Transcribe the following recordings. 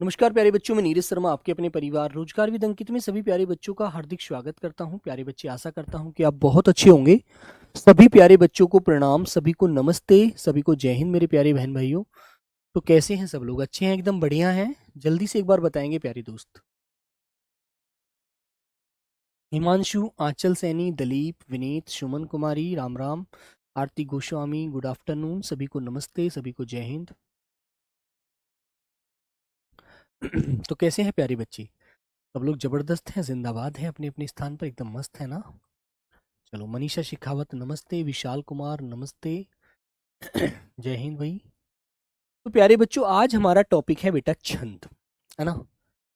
नमस्कार प्यारे बच्चों, मैं नीरज शर्मा आपके अपने परिवार रोजगार विद अंकित में सभी प्यारे बच्चों का हार्दिक स्वागत करता हूं। प्यारे बच्चे, आशा करता हूं कि आप बहुत अच्छे होंगे। सभी प्यारे बच्चों को प्रणाम, सभी को नमस्ते, सभी को जय हिंद मेरे प्यारे बहन भाइयों। तो कैसे हैं सब लोग? अच्छे हैं? एकदम बढ़िया हैं? जल्दी से एक बार बताएंगे प्यारे दोस्त। हिमांशु, आंचल सैनी, दलीप, विनीत, सुमन कुमारी, राम राम, आरती गोस्वामी, गुड आफ्टरनून, सभी को नमस्ते, सभी को जय हिंद। तो कैसे हैं प्यारे बच्चे? सब लोग जबरदस्त हैं, जिंदाबाद हैं, अपने अपने स्थान पर एकदम मस्त है ना। चलो, मनीषा शेखावत नमस्ते, विशाल कुमार नमस्ते। जय हिंद भाई। तो प्यारे बच्चों, आज हमारा टॉपिक है बेटा छंद, है ना।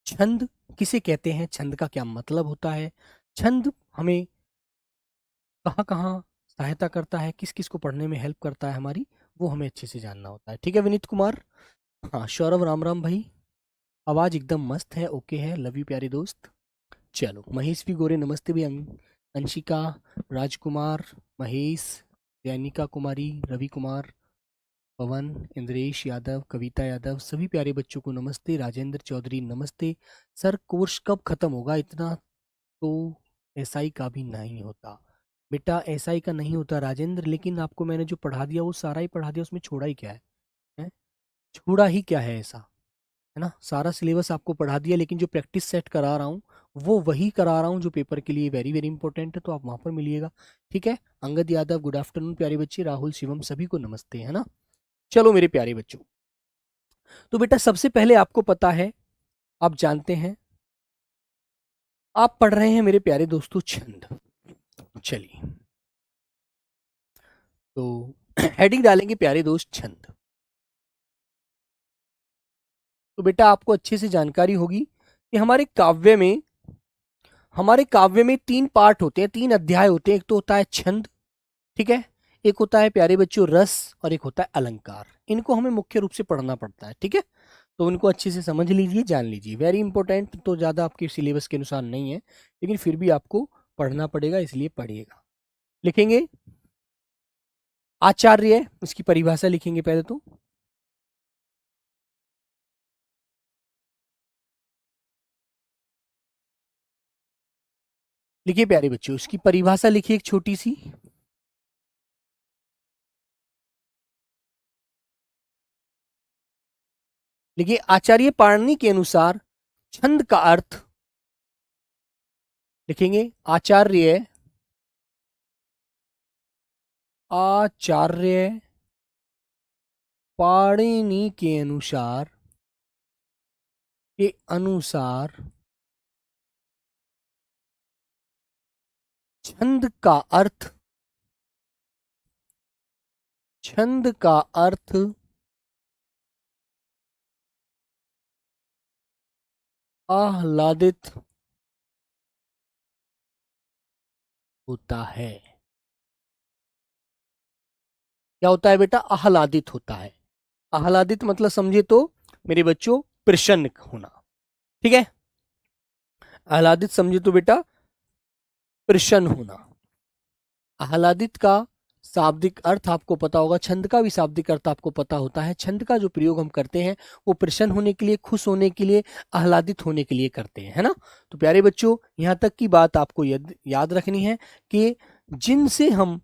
छंद किसे कहते हैं, छंद का क्या मतलब होता है, छंद हमें कहाँ कहाँ सहायता करता है, किस किस को पढ़ने में हेल्प करता है हमारी, वो हमें अच्छे से जानना होता है। ठीक है विनीत कुमार? हाँ, सौरभ, राम राम भाई। आवाज एकदम मस्त है, ओके है, लव यू प्यारे दोस्त। चलो, महेश भी गोरे नमस्ते भी। अंशिका, राजकुमार, महेश, जैनिका कुमारी, रवि कुमार, पवन, इंद्रेश यादव, कविता यादव, सभी प्यारे बच्चों को नमस्ते। राजेंद्र चौधरी नमस्ते। सर, कोर्स कब खत्म होगा? इतना तो एसआई का भी नहीं होता बेटा, एसआई का नहीं होता राजेंद्र, लेकिन आपको मैंने जो पढ़ा दिया वो सारा ही पढ़ा दिया, उसमें छोड़ा ही क्या है, हैं? छोड़ा ही क्या है ऐसा, है ना। सारा सिलेबस आपको पढ़ा दिया, लेकिन जो प्रैक्टिस सेट करा रहा हूँ वो वही करा रहा हूँ जो पेपर के लिए वेरी वेरी इंपॉर्टेंट है, तो आप वहां पर मिलिएगा। ठीक है। अंगद यादव गुड आफ्टरनून प्यारे बच्चे। राहुल, शिवम, सभी को नमस्ते, है ना। चलो मेरे प्यारे बच्चों, तो बेटा सबसे पहले आपको पता है, आप जानते हैं, आप पढ़ रहे हैं मेरे प्यारे दोस्तों छंद। चलिए, तो हेडिंग डालेंगे प्यारे दोस्त छंद। तो बेटा आपको अच्छे से जानकारी होगी कि हमारे काव्य में तीन पार्ट होते हैं, तीन अध्याय होते हैं। एक तो होता है छंद, ठीक है, एक होता है प्यारे बच्चों रस, और एक होता है अलंकार। इनको हमें मुख्य रूप से पढ़ना पड़ता है, ठीक है। तो उनको अच्छे से समझ लीजिए, जान लीजिए, वेरी इंपॉर्टेंट। तो ज़्यादा आपके सिलेबस के अनुसार नहीं है, लेकिन फिर भी आपको पढ़ना पड़ेगा, इसलिए पढ़िएगा। लिखेंगे आचार्य, इसकी परिभाषा लिखेंगे पहले तो। लिखिए प्यारे बच्चों, इसकी परिभाषा लिखिए एक छोटी सी। लिखिए, आचार्य पाणिनि के अनुसार छंद का अर्थ, लिखेंगे आचार्य आचार्य पाणिनि के अनुसार छंद का अर्थ, छंद का अर्थ आह्लादित होता है। क्या होता है बेटा? आह्लादित होता है। आह्लादित मतलब समझे तो मेरे बच्चों, प्रसन्न होना, ठीक है। आह्लादित समझे तो बेटा प्रसन्न होना। आह्लादित का शाब्दिक अर्थ आपको पता होगा, छंद का भी शाब्दिक अर्थ आपको पता होता है। छंद का जो प्रयोग हम करते हैं वो प्रसन्न होने के लिए, खुश होने के लिए, आह्लादित होने के लिए करते हैं, है ना। तो प्यारे बच्चों, यहाँ तक की बात आपको याद रखनी है कि जिनसे हम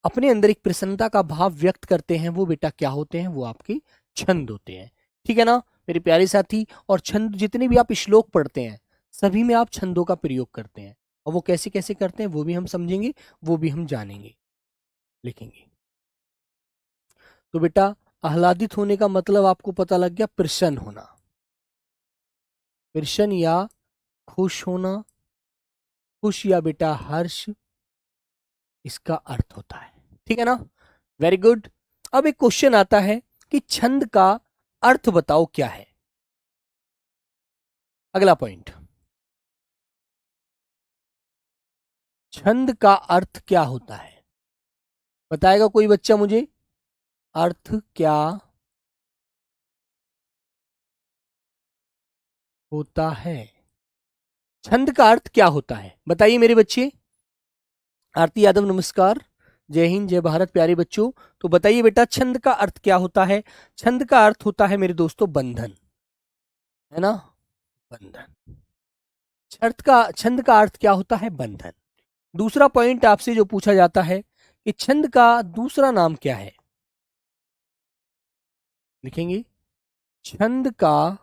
अपने अंदर एक प्रसन्नता का भाव व्यक्त करते हैं वो बेटा क्या होते हैं? वो आपके छंद होते हैं, ठीक है ना मेरे प्यारे साथी। और छंद, जितने भी आप श्लोक पढ़ते हैं, सभी में आप छंदों का प्रयोग करते हैं, और वो कैसे कैसे करते हैं वो भी हम समझेंगे, वो भी हम जानेंगे, लिखेंगे। तो बेटा, आह्लादित होने का मतलब आपको पता लग गया, प्रसन्न होना, प्रसन्न या खुश होना, खुश या बेटा हर्ष, इसका अर्थ होता है, ठीक है ना। Very good. अब एक क्वेश्चन आता है कि छंद का अर्थ बताओ क्या है। अगला पॉइंट, छंद का अर्थ क्या होता है? बताएगा कोई बच्चा मुझे? अर्थ क्या होता है? छंद का अर्थ क्या होता है बताइए मेरे बच्चे। आरती यादव नमस्कार, जय हिंद, जय भारत प्यारे बच्चों। तो बताइए बेटा, छंद का अर्थ क्या होता है? छंद का अर्थ होता है मेरे दोस्तों बंधन, है ना, बंधन। छंद का अर्थ क्या होता है? बंधन। दूसरा पॉइंट आपसे जो पूछा जाता है कि छंद का दूसरा नाम क्या है, लिखेंगे छंद का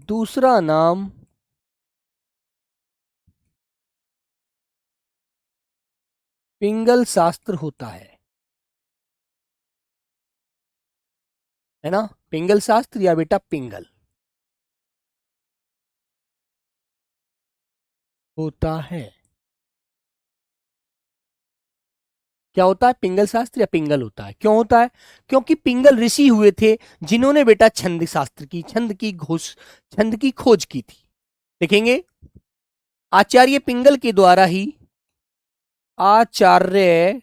दूसरा नाम पिंगल शास्त्र होता है ना, पिंगल शास्त्र या बेटा पिंगल होता है। क्या होता है? पिंगल शास्त्र या पिंगल होता है। क्यों होता है? क्योंकि पिंगल ऋषि हुए थे जिन्होंने बेटा छंद शास्त्र की, छंद की खोज की थी। देखेंगे आचार्य पिंगल के द्वारा ही, आचार्य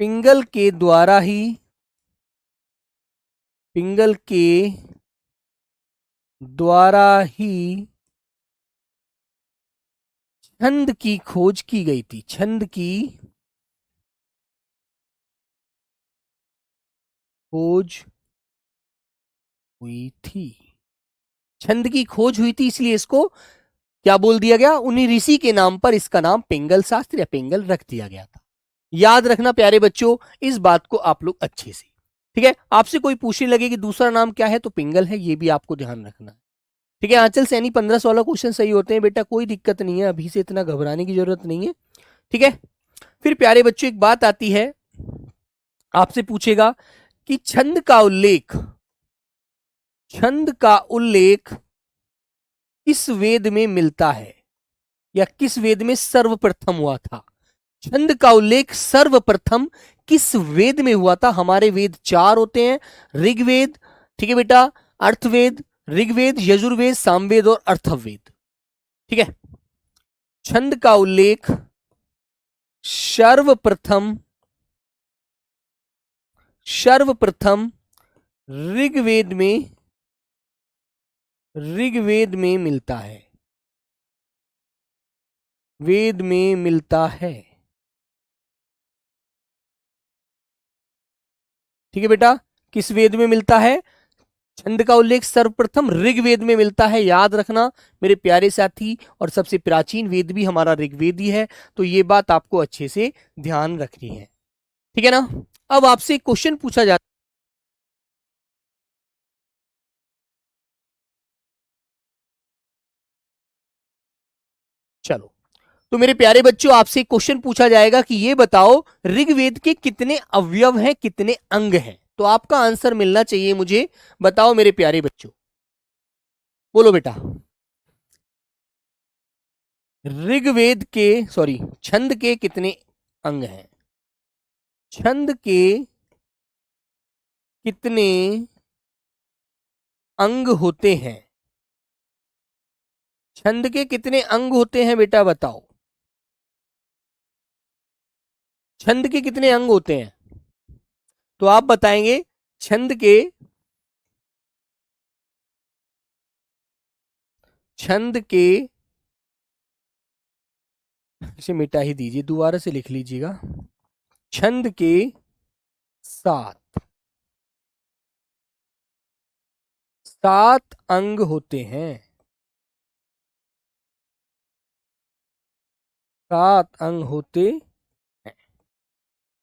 पिंगल के द्वारा ही, पिंगल के द्वारा ही छंद की खोज की गई थी। छंद की खोज हुई थी, छंद की खोज हुई थी, इसलिए इसको क्या बोल दिया गया? उन्हीं ऋषि के नाम पर इसका नाम पिंगल शास्त्र या पिंगल रख दिया गया था। याद रखना प्यारे बच्चों इस बात को आप लोग अच्छे से। ठीक है, आपसे कोई पूछने लगे कि दूसरा नाम क्या है, तो पिंगल है, ये भी आपको ध्यान रखना है। ठीक है, आंचल सैनी 15-16 क्वेश्चन सही होते हैं बेटा, कोई दिक्कत नहीं है, अभी से इतना घबराने की जरूरत नहीं है। ठीक है, फिर प्यारे बच्चों एक बात आती है, आपसे पूछेगा कि छंद का उल्लेख किस वेद में मिलता है, या किस वेद में सर्वप्रथम हुआ था? छंद का उल्लेख सर्वप्रथम किस वेद में हुआ था? हमारे वेद 4 होते हैं, ऋग्वेद, ठीक है बेटा, अर्थवेद, ऋग्वेद, यजुर्वेद, सामवेद और अर्थवेद। ठीक है, छंद का उल्लेख सर्वप्रथम ऋग्वेद में मिलता है, वेद में मिलता है। ठीक है बेटा, किस वेद में मिलता है? छंद का उल्लेख सर्वप्रथम ऋग्वेद में मिलता है। याद रखना मेरे प्यारे साथी, और सबसे प्राचीन वेद भी हमारा ऋग्वेद ही है, तो ये बात आपको अच्छे से ध्यान रखनी है। ठीक है ना। अब आपसे क्वेश्चन पूछा जाता, चलो तो मेरे प्यारे बच्चों आपसे क्वेश्चन पूछा जाएगा कि ये बताओ ऋग्वेद के कितने अवयव हैं, कितने अंग हैं? तो आपका आंसर मिलना चाहिए मुझे, बताओ मेरे प्यारे बच्चों, बोलो बेटा। छंद के कितने अंग हैं? छंद के कितने अंग होते हैं? छंद के कितने अंग होते हैं बेटा, बताओ। छंद के कितने अंग होते हैं? तो आप बताएंगे छंद के इसे मिटा ही दीजिए, दोबारा से लिख लीजिएगा। छंद के 7 अंग होते हैं, 7 अंग होते हैं।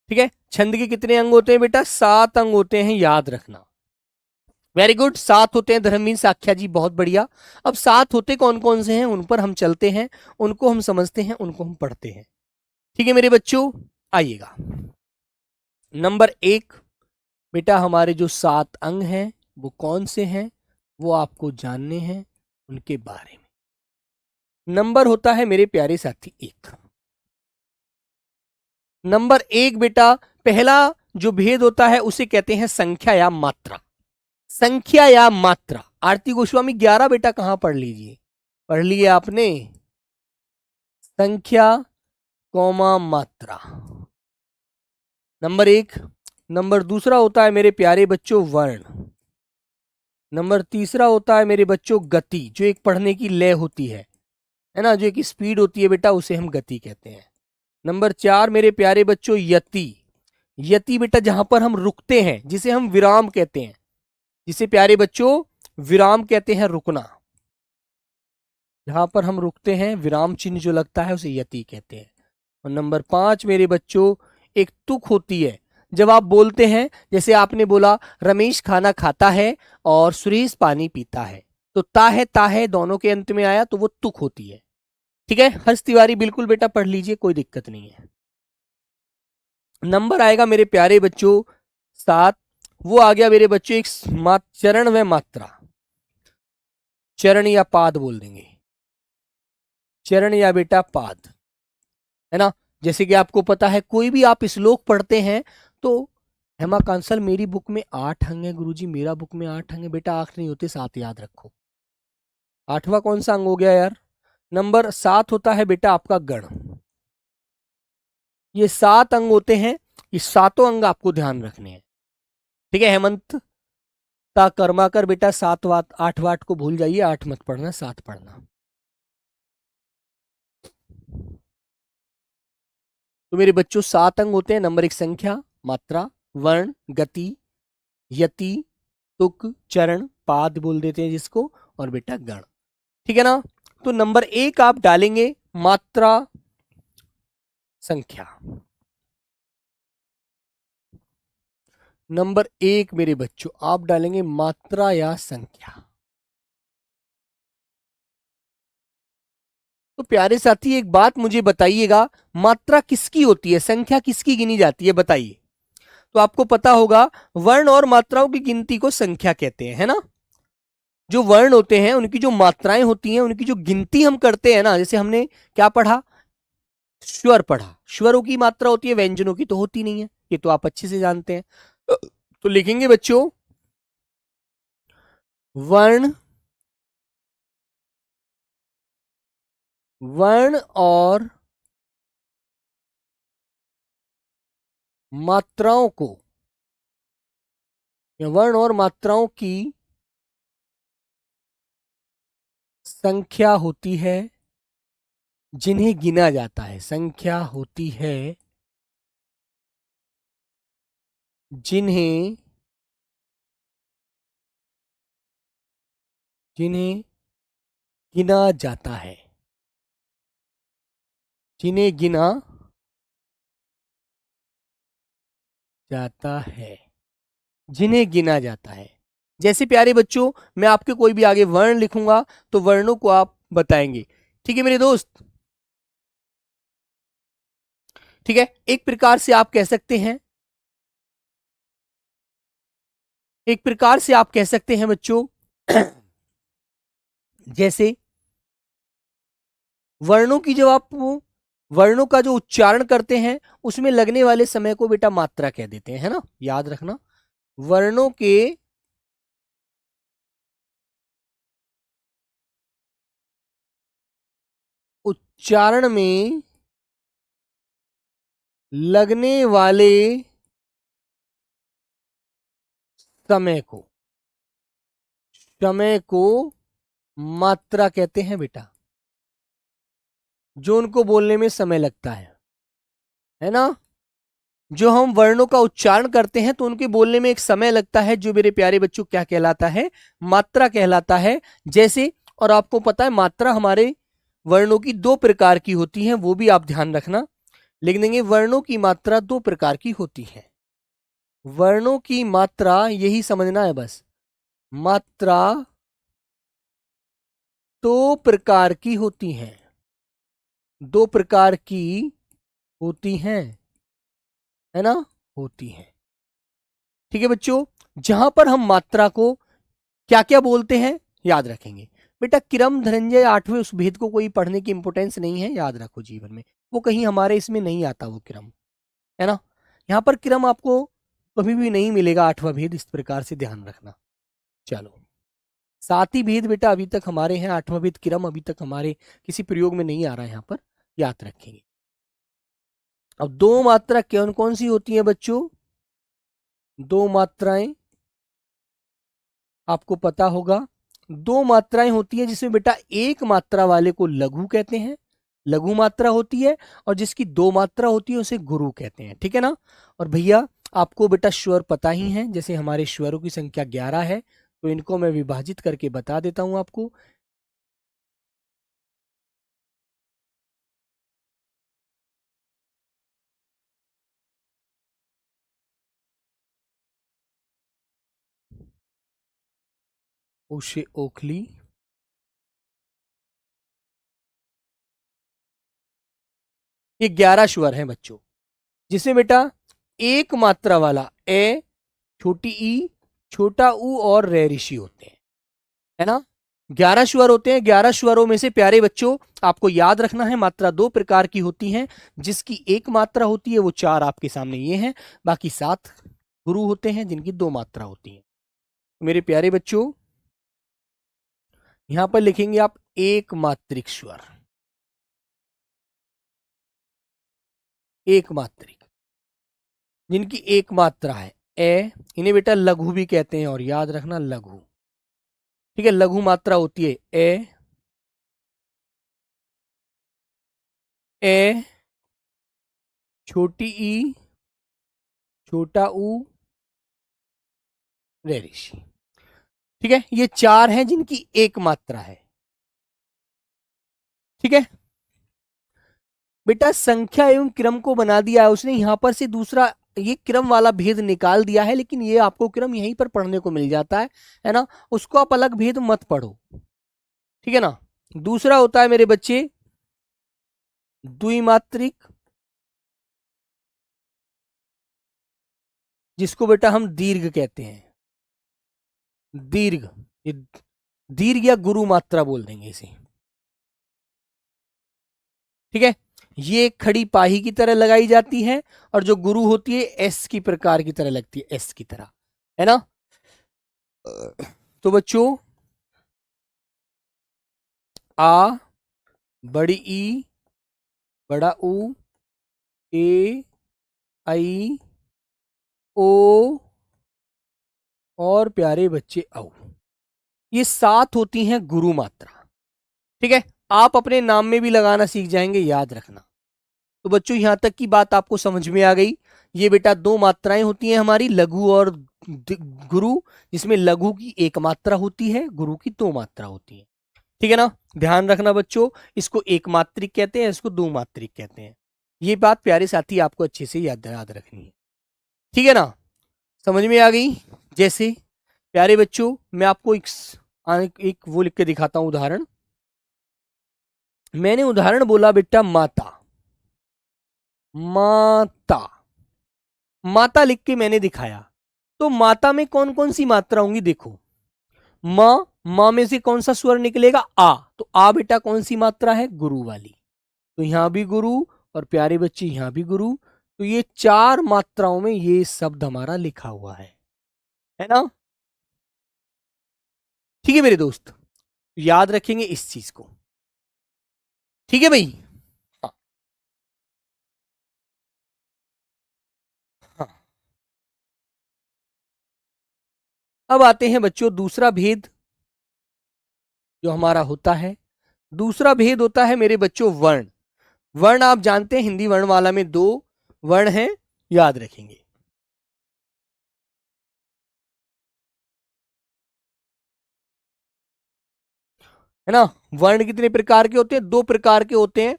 ठीक है, छंद के कितने अंग होते हैं बेटा? 7 अंग होते हैं, याद रखना। वेरी गुड, 7 होते हैं धर्मवीर साख्या जी, बहुत बढ़िया। अब 7 होते कौन कौन से हैं उन पर हम चलते हैं, उनको हम समझते हैं, उनको हम पढ़ते हैं। ठीक है मेरे बच्चों, आइएगा। नंबर 1 बेटा, हमारे जो 7 अंग हैं वो कौन से हैं, वो आपको जानने हैं, उनके बारे में। नंबर होता है मेरे प्यारे साथी 1। नंबर 1 बेटा, पहला जो भेद होता है उसे कहते हैं संख्या या मात्रा। संख्या या मात्रा। आरती गोस्वामी 11 बेटा कहां पढ़ लीजिए, पढ़ लिए आपने? संख्या कौमा मात्रा, नंबर 1। नंबर दूसरा होता है मेरे प्यारे बच्चों वर्ण। नंबर तीसरा होता है मेरे बच्चों गति, जो एक पढ़ने की लय होती है। है ना, जो एक स्पीड होती है बेटा उसे हम गति कहते हैं। नंबर 4 मेरे प्यारे बच्चों यति। यति बेटा जहां पर हम रुकते हैं जिसे हम विराम कहते हैं, जिसे प्यारे बच्चों विराम कहते हैं, रुकना। जहां पर हम रुकते हैं विराम चिन्ह जो लगता है उसे यति कहते हैं। और नंबर 5 मेरे बच्चों एक तुक होती है। जब आप बोलते हैं, जैसे आपने बोला रमेश खाना खाता है और सुरेश पानी पीता है, तो ता है दोनों के अंत में आया तो वो तुक होती है। ठीक है, हर्ष तिवारी बिल्कुल बेटा पढ़ लीजिए, कोई दिक्कत नहीं है। नंबर आएगा मेरे प्यारे बच्चों 7, वो आ गया मेरे बच्चों एक चरण व मात्रा। चरण या पाद बोल देंगे, चरण या बेटा पाद, है ना। जैसे कि आपको पता है कोई भी आप श्लोक पढ़ते हैं तो हेमा कांसल मेरी बुक में 8 अंग है गुरुजी, मेरा बुक में 8 अंग है। बेटा 8 नहीं होते 7 याद रखो। 8वां कौन सा अंग हो गया यार? नंबर 7 होता है बेटा आपका गण। ये 7 अंग होते हैं, ये सातों अंग आपको ध्यान रखने हैं। ठीक है हेमंत ता कर्माकर बेटा 7 वाट 8 वाट को भूल जाइए, 8 मत पढ़ना 7 पढ़ना। तो मेरे बच्चों 7 अंग होते हैं। नंबर 1 संख्या, मात्रा, वर्ण, गति, यति, तुक, चरण, पाद बोल देते हैं जिसको, और बेटा गण। ठीक है ना। तो नंबर 1 आप डालेंगे मात्रा संख्या। नंबर 1 मेरे बच्चों आप डालेंगे मात्रा या संख्या। तो प्यारे साथी एक बात मुझे बताइएगा, मात्रा किसकी होती है, संख्या किसकी गिनी जाती है बताइए। तो आपको पता होगा वर्ण और मात्राओं की गिनती को संख्या कहते हैं, है ना। जो वर्ण होते हैं उनकी जो मात्राएं होती हैं उनकी जो गिनती हम करते हैं ना, जैसे हमने क्या पढ़ा, स्वर पढ़ा, स्वरों की मात्रा होती है, व्यंजनों की तो होती नहीं है, ये तो आप अच्छे से जानते हैं। तो लिखेंगे बच्चों वर्ण, वर्ण और मात्राओं को, या वर्ण और मात्राओं की संख्या होती है जिन्हें गिना जाता है, संख्या होती है जिन्हें जिन्हें गिना जाता है, जिन्हें गिना जाता है, जिन्हें गिना जाता है। जैसे प्यारे बच्चों मैं आपके कोई भी आगे वर्ण लिखूंगा तो वर्णों को आप बताएंगे। ठीक है मेरे दोस्त। ठीक है, एक प्रकार से आप कह सकते हैं, एक प्रकार से आप कह सकते हैं बच्चों जैसे वर्णों की, जब आप वर्णों का जो उच्चारण करते हैं उसमें लगने वाले समय को बेटा मात्रा कह देते हैं, है ना, याद रखना। वर्णों के उच्चारण में लगने वाले समय को, समय को मात्रा कहते हैं बेटा, जो उनको बोलने में समय लगता है ना। जो हम वर्णों का उच्चारण करते हैं तो उनके बोलने में एक समय लगता है, जो मेरे प्यारे बच्चों क्या कहलाता है, मात्रा कहलाता है। जैसे, और आपको पता है मात्रा हमारे वर्णों की 2 प्रकार की होती है, वो भी आप ध्यान रखना, लिख देंगे वर्णों की मात्रा 2 प्रकार की होती है। वर्णों की मात्रा यही समझना है बस, मात्रा 2 प्रकार की होती हैं, 2 प्रकार की होती हैं, है ना, होती हैं। ठीक है बच्चों, जहां पर हम मात्रा को क्या क्या बोलते हैं याद रखेंगे। बेटा किरम धनंजय 8वें उस भेद को कोई पढ़ने की इंपोर्टेंस नहीं है, याद रखो जीवन में, वो कहीं हमारे इसमें नहीं आता वो किरम, है ना। यहाँ पर किरम आपको कभी भी नहीं मिलेगा 8वां भेद, इस प्रकार से ध्यान रखना। चलो 7 ही भेद बेटा अभी तक हमारे हैं, 8वां भेद किरम अभी तक हमारे किसी प्रयोग में नहीं आ रहा है, यहाँ पर याद रखेंगे। अब 2 मात्रा कौन कौन सी होती है बच्चों, 2 मात्राएं आपको पता होगा, दो मात्राएं होती हैं जिसमें बेटा एक मात्रा वाले को लघु कहते हैं, लघु मात्रा होती है, और जिसकी दो मात्रा होती है उसे गुरु कहते हैं, ठीक है ना। और भैया आपको बेटा स्वर पता ही है, जैसे हमारे स्वरों की संख्या 11 है, तो इनको मैं विभाजित करके बता देता हूं आपको। ओशे ओखली, ये 11 स्वर हैं बच्चों, जिसमें बेटा एक मात्रा वाला ए, छोटी ई, छोटा ऊ और रे ऋषि होते हैं, है ना। 11 स्वर होते हैं। 11 स्वरों में से प्यारे बच्चों आपको याद रखना है मात्रा दो प्रकार की होती है, जिसकी एक मात्रा होती है वो चार आपके सामने ये हैं, बाकी 7 गुरु होते हैं जिनकी दो मात्रा होती है। मेरे प्यारे बच्चों यहां पर लिखेंगे आप एक मात्रिक स्वर, एक मात्रिक, जिनकी एक मात्रा है ए, इन्हें बेटा लघु भी कहते हैं, और याद रखना लघु, ठीक है। लघु मात्रा होती है ए, ए, छोटी ई, छोटा ऊ, रे ऋषि, ठीक है। ये चार हैं जिनकी एक मात्रा है, ठीक है। बेटा संख्या एवं क्रम को बना दिया है उसने, यहां पर से दूसरा ये क्रम वाला भेद निकाल दिया है, लेकिन ये आपको क्रम यहीं पर पढ़ने को मिल जाता है ना, उसको आप अलग भेद मत पढ़ो, ठीक है ना। दूसरा होता है मेरे बच्चे द्विमात्रिक, जिसको बेटा हम दीर्घ कहते हैं, दीर्घ, ये दीर्घ या गुरु मात्रा बोल देंगे इसे, ठीक है। ये खड़ी पाही की तरह लगाई जाती है, और जो गुरु होती है एस की प्रकार की तरह लगती है, एस की तरह, है ना। तो बच्चों आ, बड़ी ई, बड़ा ऊ, ए, आई, ओ, और प्यारे बच्चे औ, ये 7 होती हैं गुरु मात्रा, ठीक है। आप अपने नाम में भी लगाना सीख जाएंगे, याद रखना। तो बच्चों यहां तक की बात आपको समझ में आ गई। ये बेटा दो मात्राएं होती हैं हमारी, लघु और गुरु, जिसमें लघु की एक मात्रा होती है, गुरु की दो मात्रा होती है, ठीक है ना। ध्यान रखना बच्चों, इसको एक मात्रिक कहते हैं, इसको दो मात्रिक कहते हैं। ये बात प्यारे साथी आपको अच्छे से याद याद रखनी है, ठीक है ना, समझ में आ गई। जैसे प्यारे बच्चों मैं आपको एक वो लिख के दिखाता हूं उदाहरण। मैंने उदाहरण बोला बेटा माता, माता, माता लिख के मैंने दिखाया, तो माता में कौन कौन सी मात्रा होंगी देखो। मां, मां में से कौन सा स्वर निकलेगा आ, तो आ बेटा कौन सी मात्रा है, गुरु वाली, तो यहां भी गुरु, और प्यारे बच्चे यहां भी गुरु, तो ये 4 मात्राओं में ये शब्द हमारा लिखा हुआ है ना। ठीक है मेरे दोस्त, याद रखेंगे इस चीज को, ठीक है भाई। हाँ, हाँ। अब आते हैं बच्चों दूसरा भेद जो हमारा होता है, दूसरा भेद होता है मेरे बच्चों वर्ण। वर्ण आप जानते हैं हिंदी वर्णमाला में 2 वर्ण हैं, याद रखेंगे, है ना। वर्ण कितने प्रकार के होते हैं, 2 प्रकार के होते हैं,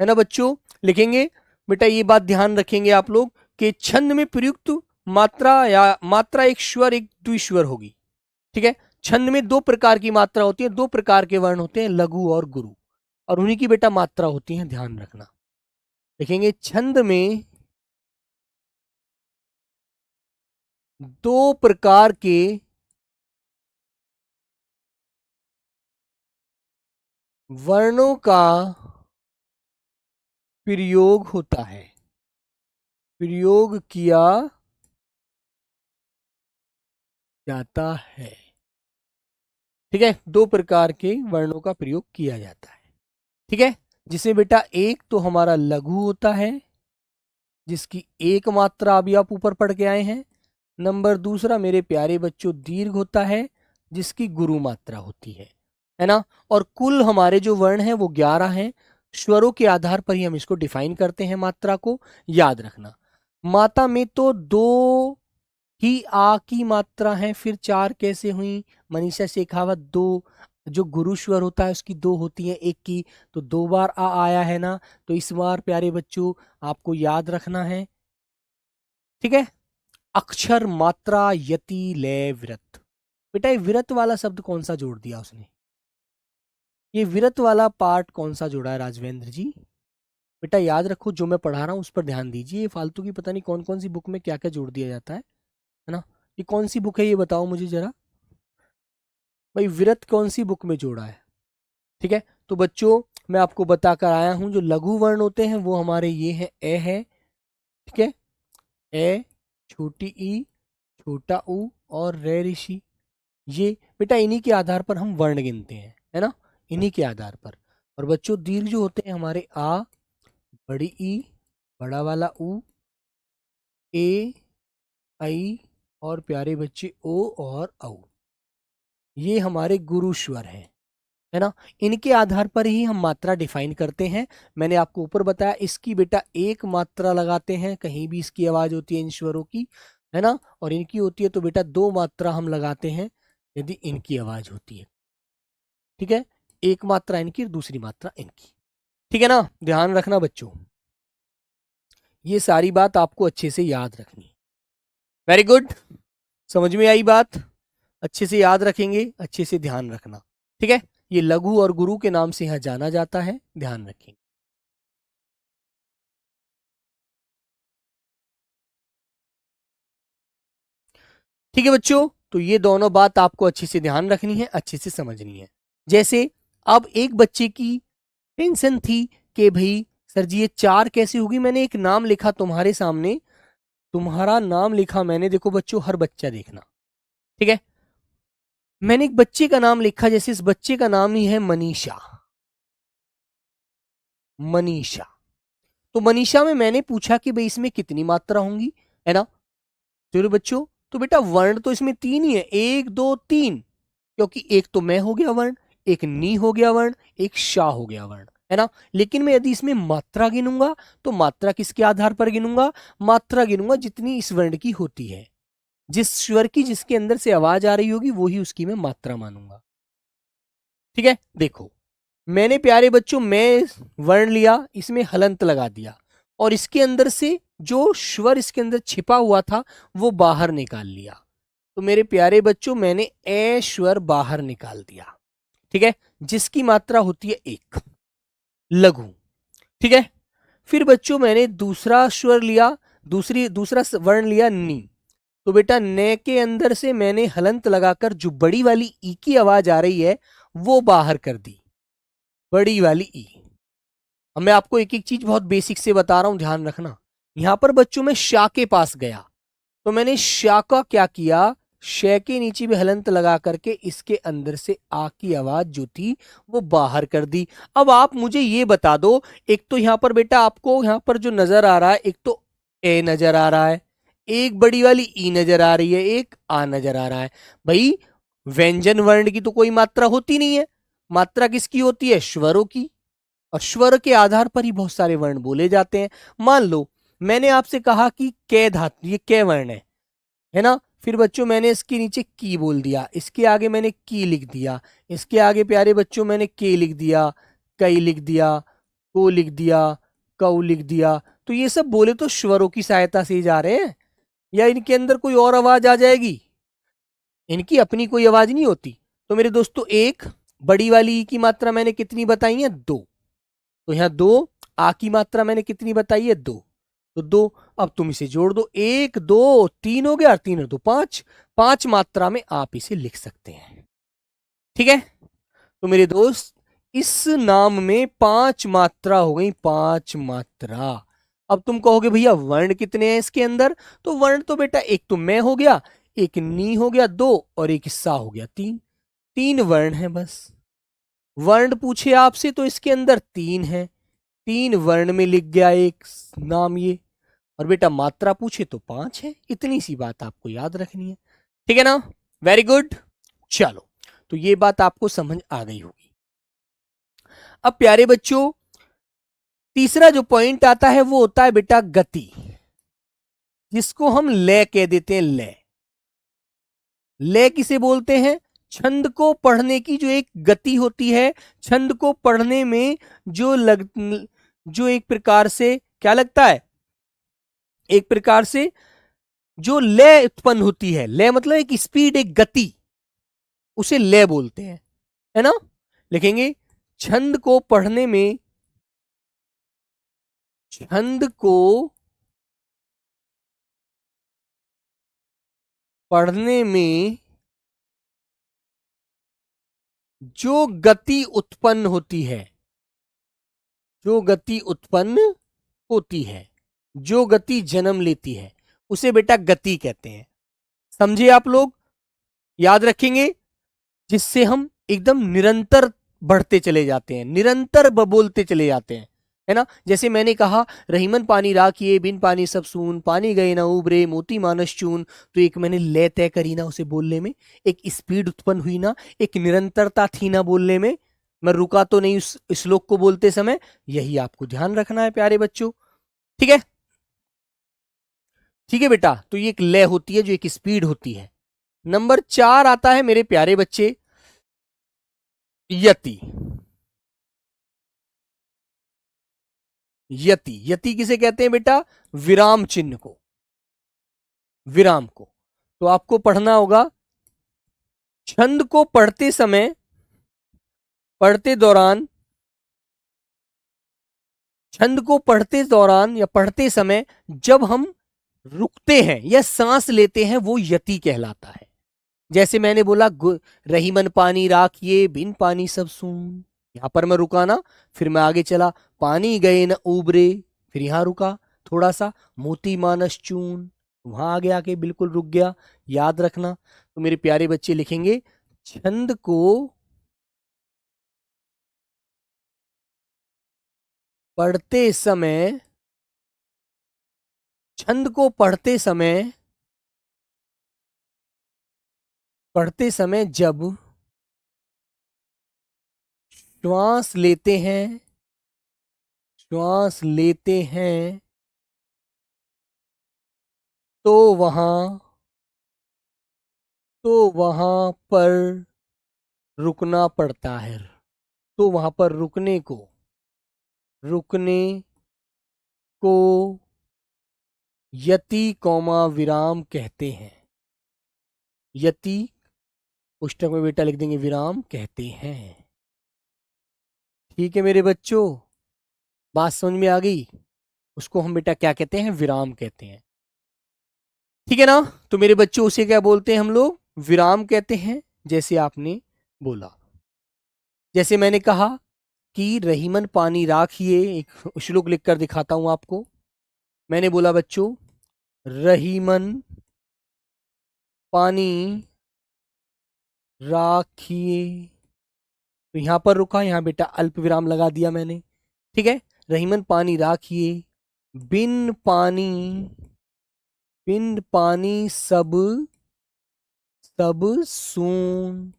है ना बच्चों। लिखेंगे बेटा, ये बात ध्यान रखेंगे आप लोग कि छंद में प्रयुक्त मात्रा या मात्रा एक स्वर एक द्विस्वर होगी, ठीक है। छंद में 2 प्रकार की मात्रा होती है, 2 प्रकार के वर्ण होते हैं, लघु और गुरु, और उन्हीं की बेटा मात्रा होती है, ध्यान रखना। देखेंगे छंद में 2 प्रकार के वर्णों का प्रयोग होता है, प्रयोग किया जाता है, ठीक है। 2 प्रकार के वर्णों का प्रयोग किया जाता है, ठीक है। जिसे बेटा एक तो हमारा लघु होता है, जिसकी एक मात्रा अभी आप ऊपर पढ़ के आए हैं। नंबर दूसरा मेरे प्यारे बच्चों दीर्घ होता है, जिसकी गुरु मात्रा होती है ना। और कुल हमारे जो वर्ण हैं वो 11 हैं। स्वरों के आधार पर ही हम इसको डिफाइन करते हैं मात्रा को, याद रखना। माता में तो 2 ही आ की मात्रा है, फिर 4 कैसे हुई मनीषा शेखावत? 2, जो गुरु स्वर होता है उसकी 2 होती है, एक की, तो 2 बार आ आया है ना। तो इस बार प्यारे बच्चों आपको याद रखना है, ठीक है। अक्षर मात्रा यति लय विरत। बेटा ये विरत वाला शब्द कौन सा जोड़ दिया उसने? ये विरत वाला पार्ट कौन सा जोड़ा है राजवेंद्र जी? बेटा याद रखो, जो मैं पढ़ा रहा हूं उस पर ध्यान दीजिए। ये फालतू की पता नहीं कौन कौन सी बुक में क्या क्या जोड़ दिया जाता है ना। ये कौन सी बुक है ये बताओ मुझे जरा भाई, विरत कौन सी बुक में जोड़ा है? ठीक है, तो बच्चों मैं आपको बताकर आया हूं, जो लघु वर्ण होते हैं वो हमारे ये है, ए है, ठीक है, ए, छोटी ई, छोटा ऊ और रे ऋषि। ये बेटा इन्हीं के आधार पर हम वर्ण गिनते हैं, है ना, इन्हीं के आधार पर। और बच्चों दीर्घ जो होते हैं हमारे आ, बड़ी ई, बड़ा वाला ऊ, ए, आई और प्यारे बच्चे ओ और औ, ये हमारे गुरु स्वर हैं, है ना। इनके आधार पर ही हम मात्रा डिफाइन करते हैं। मैंने आपको ऊपर बताया इसकी बेटा एक मात्रा लगाते हैं, कहीं भी इसकी आवाज होती है इन स्वरों की, है ना, और इनकी होती है तो बेटा 2 मात्रा हम लगाते हैं यदि इनकी आवाज होती है, ठीक है। एक मात्रा इनकी और दूसरी मात्रा इनकी, ठीक है ना। ध्यान रखना बच्चों, ये सारी बात आपको अच्छे से याद रखनी है। वेरी गुड, समझ में आई बात? अच्छे से याद रखेंगे, अच्छे से ध्यान रखना, ठीक है। ये लघु और गुरु के नाम से यहां जाना जाता है, ध्यान रखेंगे। ठीक है बच्चों, तो ये दोनों बात आपको अच्छे से ध्यान रखनी है, अच्छे से समझनी है। जैसे अब एक बच्चे की टेंशन थी कि भाई सर जी ये 4 कैसे होगी। मैंने एक नाम लिखा तुम्हारे सामने, तुम्हारा नाम लिखा मैंने, देखो बच्चों हर बच्चा देखना, ठीक है। मैंने एक बच्चे का नाम लिखा, जैसे इस बच्चे का नाम ही है मनीषा। मनीषा, तो मनीषा में मैंने पूछा कि भाई इसमें कितनी मात्रा होंगी, है ना। चलो बच्चों, तो बेटा वर्ण तो इसमें 3 ही है, 1 2 3, क्योंकि एक तो मैं हो गया वर्ण, एक नी हो गया वर्ण, एक शाह हो गया वर्ण, है ना। लेकिन मैं यदि इसमें मात्रा गिनूंगा तो मात्रा किसके आधार पर गिनूंगा? मात्रा गिनूंगा जितनी इस वर्ण की होती है, जिस स्वर की जिसके अंदर से आवाज आ रही होगी वो ही उसकी मैं मात्रा मानूंगा, ठीक है। देखो मैंने प्यारे बच्चों मैं वर्ण लिया, इसमें हलंत लगा दिया और इसके अंदर से जो स्वर इसके अंदर छिपा हुआ था वो बाहर निकाल लिया। तो मेरे प्यारे बच्चों मैंने ए स्वर बाहर निकाल दिया, ठीक है, जिसकी मात्रा होती है 1, लघु, ठीक है। फिर बच्चों मैंने दूसरा स्वर लिया, दूसरा वर्ण लिया नी। तो बेटा ने के अंदर से मैंने हलंत लगाकर जो बड़ी वाली ई की आवाज आ रही है वो बाहर कर दी, बड़ी वाली ई। अब मैं आपको एक एक चीज बहुत बेसिक से बता रहा हूं, ध्यान रखना। यहां पर बच्चों में शा के पास गया तो मैंने शा का क्या किया, शे के नीचे भी हलंत लगा करके इसके अंदर से आ की आवाज जो थी वो बाहर कर दी। अब आप मुझे ये बता दो, एक तो यहां पर बेटा आपको यहां पर जो नजर आ रहा है, एक तो ए नजर आ रहा है, एक बड़ी वाली ई नजर आ रही है, एक आ नजर आ रहा है। भाई व्यंजन वर्ण की तो कोई मात्रा होती नहीं है, मात्रा किसकी होती है? स्वरों की, और स्वर के आधार पर ही बहुत सारे वर्ण बोले जाते हैं। मान लो मैंने आपसे कहा कि कै धातु, ये कै वर्ण है ना। फिर बच्चों मैंने इसके नीचे की बोल दिया, इसके आगे मैंने की लिख दिया, इसके आगे प्यारे बच्चों मैंने के लिख दिया, कई लिख दिया, को लिख दिया, कऊ लिख दिया। तो ये सब बोले तो स्वरों की सहायता से ही जा रहे हैं, या इनके अंदर कोई और आवाज आ जाएगी? इनकी अपनी कोई आवाज नहीं होती। तो मेरे दोस्तों एक बड़ी वाली ई की मात्रा मैंने कितनी बताई है? 2। तो यहां 2, आ की मात्रा मैंने कितनी बताई है? 2। तो 2, अब तुम इसे जोड़ दो, 1 2 3 हो गया, 3 और 2 5, 5 मात्रा में आप इसे लिख सकते हैं, ठीक है। तो मेरे दोस्त इस नाम में 5 मात्रा हो गई, 5 मात्रा। अब तुम कहोगे भैया वर्ण कितने हैं इसके अंदर? तो वर्ण तो बेटा एक तो मैं हो गया, एक नी हो गया 2 और एक सा हो गया 3, 3 वर्ण है बस। वर्ण पूछे आपसे तो इसके अंदर 3 है, 3 वर्ण में लिख गया एक नाम ये। और बेटा मात्रा पूछे तो 5 है, इतनी सी बात आपको याद रखनी है, ठीक है ना। वेरी गुड, चलो, तो ये बात आपको समझ आ गई होगी। अब प्यारे बच्चों, तीसरा जो पॉइंट आता है वो होता है बेटा गति, जिसको हम लय कह देते हैं। लय, लय किसे बोलते हैं? छंद को पढ़ने की जो एक गति होती है, छंद को पढ़ने में जो एक प्रकार से क्या लगता है, एक प्रकार से जो लय उत्पन्न होती है, लय मतलब एक स्पीड, एक गति, उसे लय बोलते हैं, है ना। लिखेंगे छंद को पढ़ने में, छंद को पढ़ने में जो गति उत्पन्न होती है, जो गति उत्पन्न होती है, जो गति जन्म लेती है, उसे बेटा गति कहते हैं। समझे आप लोग? याद रखेंगे, जिससे हम एकदम निरंतर बढ़ते चले जाते हैं, निरंतर बोलते चले जाते हैं, है ना। जैसे मैंने कहा, रहीमन पानी राखिए बिन पानी सब सून, पानी गए ना उबरे मोती मानस चून। तो एक मैंने लय तय करी ना उसे बोलने में, एक स्पीड उत्पन्न हुई ना, एक निरंतरता थी ना बोलने में, मैं रुका तो नहीं उस श्लोक को बोलते समय। यही आपको ध्यान रखना है प्यारे बच्चों, ठीक है। ठीक है बेटा, तो ये एक लय होती है, जो एक स्पीड होती है। नंबर 4 आता है मेरे प्यारे बच्चे यति। यति, यति किसे कहते हैं बेटा? विराम चिन्ह को, विराम को। तो आपको पढ़ना होगा, छंद को पढ़ते समय, पढ़ते दौरान, छंद को पढ़ते दौरान या पढ़ते समय जब हम रुकते हैं या सांस लेते हैं, वो यति कहलाता है। जैसे मैंने बोला, रहीमन पानी राखिए बिन पानी सब सून, यहां पर मैं रुका ना, फिर मैं आगे चला, पानी गए न उबरे, फिर यहां रुका थोड़ा सा, मोती मानस चून, वहां आगे आके बिल्कुल रुक गया। याद रखना। तो मेरे प्यारे बच्चे लिखेंगे, छंद को पढ़ते समय, छंद को पढ़ते समय जब श्वास लेते हैं, श्वास लेते हैं, तो वहां, तो वहां पर रुकना पड़ता है। तो वहां पर रुकने को, रुकने को यति कौमा विराम कहते हैं। यति पुस्तक में बेटा लिख देंगे विराम कहते हैं। ठीक है मेरे बच्चों, बात समझ में आ गई? उसको हम बेटा क्या कहते हैं? विराम कहते हैं। ठीक है ना। तो मेरे बच्चों, उसे क्या बोलते हैं हम लोग? विराम कहते हैं। जैसे आपने बोला, जैसे मैंने कहा कि रहीमन पानी राखिए, एक श्लोक लिखकर दिखाता हूं आपको। मैंने बोला बच्चों, रहीमन पानी राखिए, तो यहां पर रुका, यहां बेटा अल्प विराम लगा दिया मैंने, ठीक है। रहीमन पानी राखिए बिन पानी, बिन पानी सब, सब सून,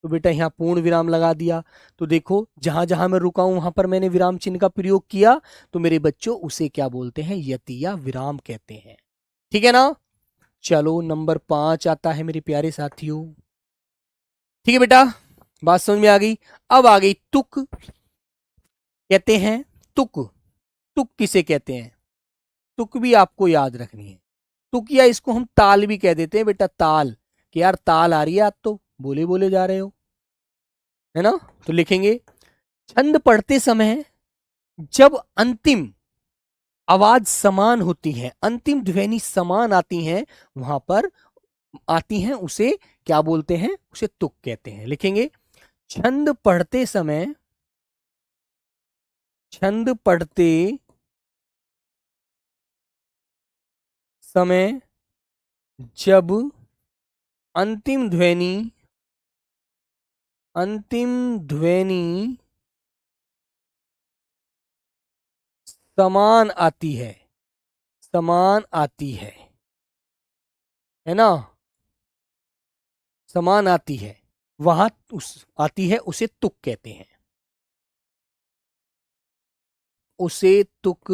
तो बेटा यहां पूर्ण विराम लगा दिया। तो देखो, जहां जहां मैं रुका हूं वहां पर मैंने विराम चिन्ह का प्रयोग किया। तो मेरे बच्चों, उसे क्या बोलते हैं? यति या विराम कहते हैं। ठीक है ना। चलो, नंबर 5 आता है मेरे प्यारे साथियों। ठीक है बेटा, बात समझ में आ गई। अब आ गई तुक। कहते हैं तुक, तुक किसे कहते हैं? तुक भी आपको याद रखनी है। तुक, या इसको हम ताल भी कह देते हैं बेटा, ताल, कि यार ताल आ रही है आज तो, बोले बोले जा रहे हो, है ना। तो लिखेंगे, छंद पढ़ते समय जब अंतिम आवाज समान होती है, अंतिम ध्वनि समान आती है, वहां पर आती हैं, उसे क्या बोलते हैं? उसे तुक कहते हैं। लिखेंगे, छंद पढ़ते समय, छंद पढ़ते समय जब अंतिम ध्वनि, अंतिम ध्वनि समान आती है, समान आती है ना, समान आती है वहां उस आती है उसे तुक कहते हैं, उसे तुक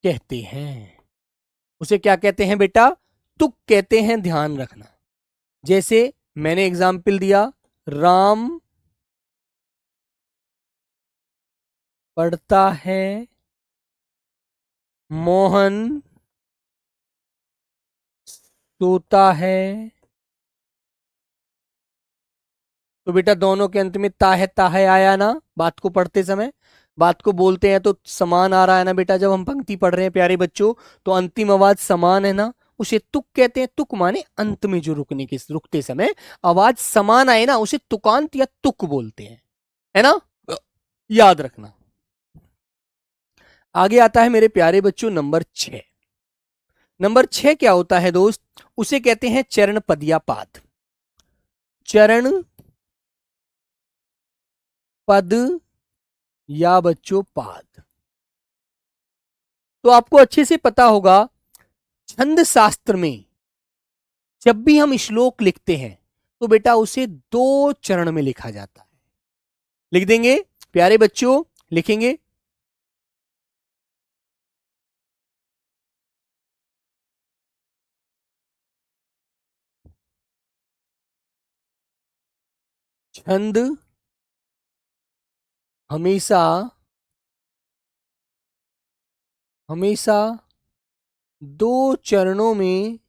कहते हैं। उसे क्या कहते हैं बेटा? तुक कहते हैं, ध्यान रखना। जैसे मैंने एग्जाम्पल दिया, राम पढ़ता है, मोहन सोता है। तो बेटा दोनों के अंत में ता है आया ना बात को पढ़ते समय? बात को बोलते हैं तो समान आ रहा है ना बेटा? जब हम पंक्ति पढ़ रहे हैं प्यारे बच्चों तो अंतिम आवाज समान है ना, उसे तुक कहते हैं। तुक माने अंत में जो रुकते समय आवाज समान आए ना, उसे तुकांत या तुक बोलते हैं, है ना? याद रखना। आगे आता है मेरे प्यारे बच्चों नंबर 6। नंबर 6 क्या होता है दोस्त? उसे कहते हैं चरण पद या पाद। चरण पद या बच्चों पाद। तो आपको अच्छे से पता होगा छंद शास्त्र में जब भी हम श्लोक लिखते हैं तो बेटा उसे 2 चरण में लिखा जाता है। लिख देंगे प्यारे बच्चों, लिखेंगे। छंद हमेशा हमेशा 2 चरणों में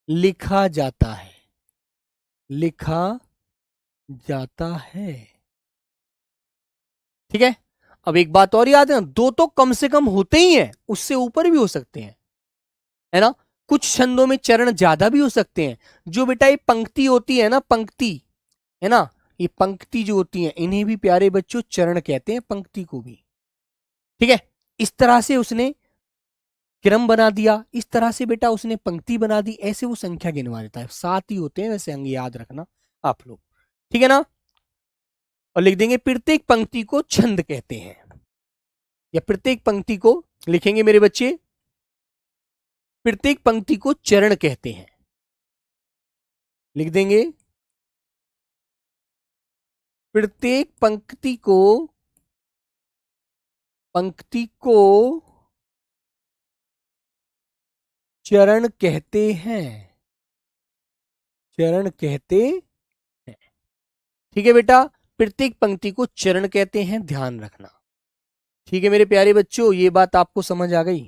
लिखा जाता है, लिखा जाता है। ठीक है। अब एक बात और याद है ना, 2 तो कम से कम होते ही हैं, उससे ऊपर भी हो सकते हैं, है ना? कुछ छंदों में चरण ज्यादा भी हो सकते हैं। जो बेटा ये पंक्ति होती है ना, पंक्ति, है ना, ये पंक्ति जो होती है इन्हें भी प्यारे बच्चों चरण कहते हैं, पंक्ति को भी। ठीक है। इस तरह से उसने क्रम बना दिया, इस तरह से बेटा उसने पंक्ति बना दी, ऐसे वो संख्या गिनवा देता है। 7 ही होते हैं वैसे अंग, याद रखना आप लोग। ठीक है ना? और लिख देंगे प्रत्येक पंक्ति को छंद कहते हैं, या प्रत्येक पंक्ति को लिखेंगे मेरे बच्चे, प्रत्येक पंक्ति को चरण कहते हैं। लिख देंगे प्रत्येक पंक्ति को चरण कहते हैं, चरण कहते हैं। ठीक है बेटा, प्रत्येक पंक्ति को चरण कहते हैं, ध्यान रखना। ठीक है मेरे प्यारे बच्चों, ये बात आपको समझ आ गई?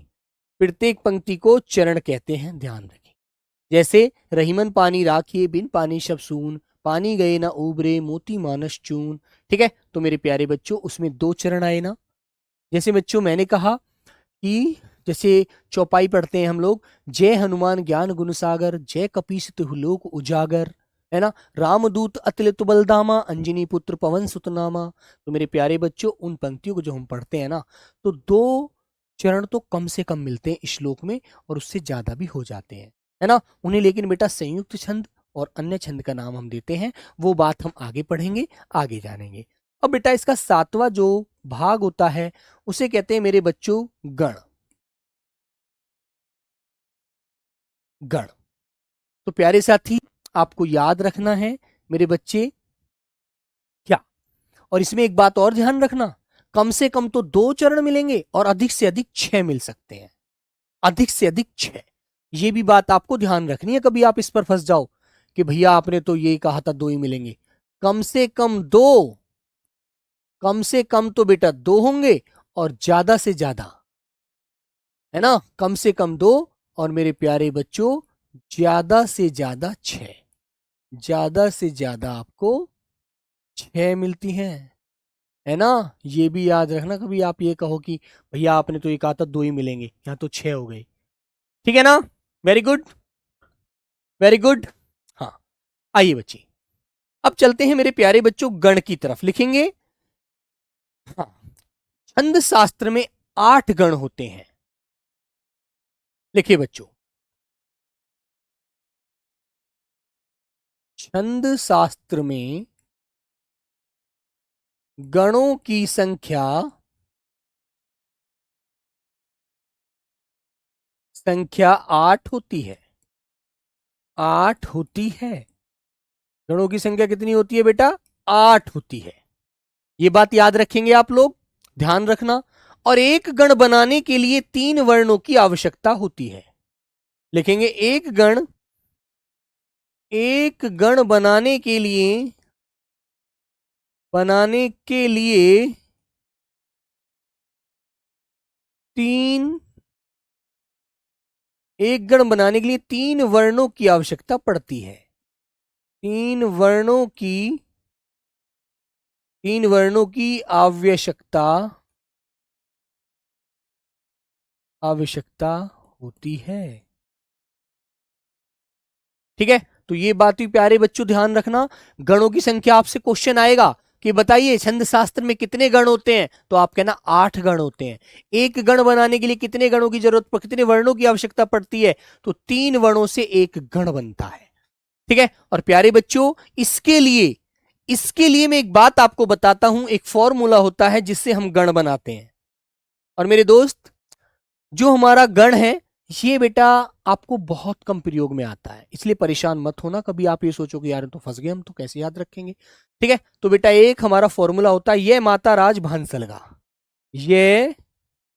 प्रत्येक पंक्ति को चरण कहते हैं, ध्यान रखें। जैसे रहीमन पानी राखिए बिन पानी सब सून, पानी गए ना उबरे मोती मानस चून। ठीक है, तो मेरे प्यारे बच्चों उसमें 2 चरण आए ना। जैसे बच्चों मैंने कहा कि जैसे चौपाई पढ़ते हैं हम लोग, जय हनुमान ज्ञान गुण सागर, जय कपीस तिहु लोक उजागर, है ना, रामदूत अतुलित बलधामा, अंजनी पुत्र पवन सुतनामा। तो मेरे प्यारे बच्चों उन पंक्तियों को जो हम पढ़ते हैं ना, तो 2 चरण तो कम से कम मिलते हैं श्लोक में, और उससे ज्यादा भी हो जाते हैं, है ना। उन्हें लेकिन बेटा संयुक्त छंद और अन्य छंद का नाम हम देते हैं, वो बात हम आगे पढ़ेंगे, आगे जानेंगे। अब बेटा इसका 7वां जो भाग होता है उसे कहते हैं मेरे बच्चों गण। गण। तो प्यारे साथी आपको याद रखना है मेरे बच्चे क्या, और इसमें एक बात और ध्यान रखना, कम से कम तो 2 चरण मिलेंगे और अधिक से अधिक 6 मिल सकते हैं, अधिक से अधिक 6। ये भी बात आपको ध्यान रखनी है, कभी आप इस पर फंस जाओ कि भैया आपने तो यही कहा था 2 ही मिलेंगे। कम से कम 2, कम से कम तो बेटा 2 होंगे, और ज्यादा से ज्यादा, है ना, कम से कम 2, और मेरे प्यारे बच्चों ज्यादा से ज्यादा 6, ज्यादा से ज्यादा आपको 6 मिलती हैं, है ना। ये भी याद रखना, कभी आप ये कहो कि भैया आपने तो ये कहा था 2 ही मिलेंगे, यहां तो 6 हो गए। ठीक है ना? Very good, very good. हाँ, आइए बच्चे अब चलते हैं मेरे प्यारे बच्चों गण की तरफ। लिखेंगे, हाँ, छंद शास्त्र में 8 गण होते हैं। लिखिए बच्चों, छंद शास्त्र में गणों की संख्या संख्या 8 होती है, 8 होती है। गणों की संख्या कितनी होती है बेटा? 8 होती है। ये बात याद रखेंगे आप लोग, ध्यान रखना। और एक गण बनाने के लिए 3 वर्णों की आवश्यकता होती है। लिखेंगे एक गण बनाने के लिए 3 एक गण बनाने के लिए 3 वर्णों की आवश्यकता पड़ती है। 3 वर्णों की आवश्यकता होती है। ठीक है, तो ये बात भी प्यारे बच्चों ध्यान रखना। गणों की संख्या आपसे क्वेश्चन आएगा कि बताइए छंद शास्त्र में कितने गण होते हैं, तो आप कहना 8 गण होते हैं। एक गण बनाने के लिए कितने गणों की जरूरत, कितने वर्णों की आवश्यकता पड़ती है, तो 3 वर्णों से एक गण बनता है। ठीक है, और प्यारे बच्चों इसके लिए मैं एक बात आपको बताता हूं, एक फॉर्मूला होता है जिससे हम गण बनाते हैं। और मेरे दोस्त, जो हमारा गण है ये बेटा आपको बहुत कम प्रयोग में आता है, इसलिए परेशान मत होना कभी आप ये सोचो कि यार तो फंस गए हम, तो कैसे याद रखेंगे। ठीक है, तो बेटा एक हमारा फॉर्मूला होता है, ये माता राज भान सलगा, ये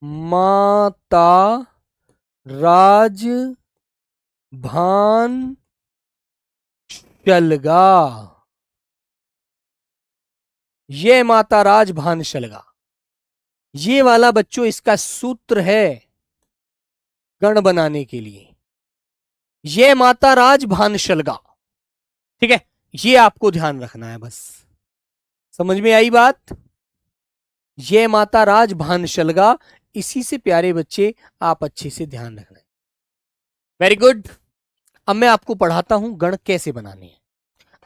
माता राज भान शलगा, ये माता राज भान शलगा, ये वाला बच्चों इसका सूत्र है गण बनाने के लिए, ये माता राज भान शलगा। ठीक है, ये आपको ध्यान रखना है बस, समझ में आई बात? ये माता राज भान शलगा, इसी से प्यारे बच्चे आप अच्छे से ध्यान रखना है। वेरी गुड, अब मैं आपको पढ़ाता हूं गण कैसे बनाने हैं।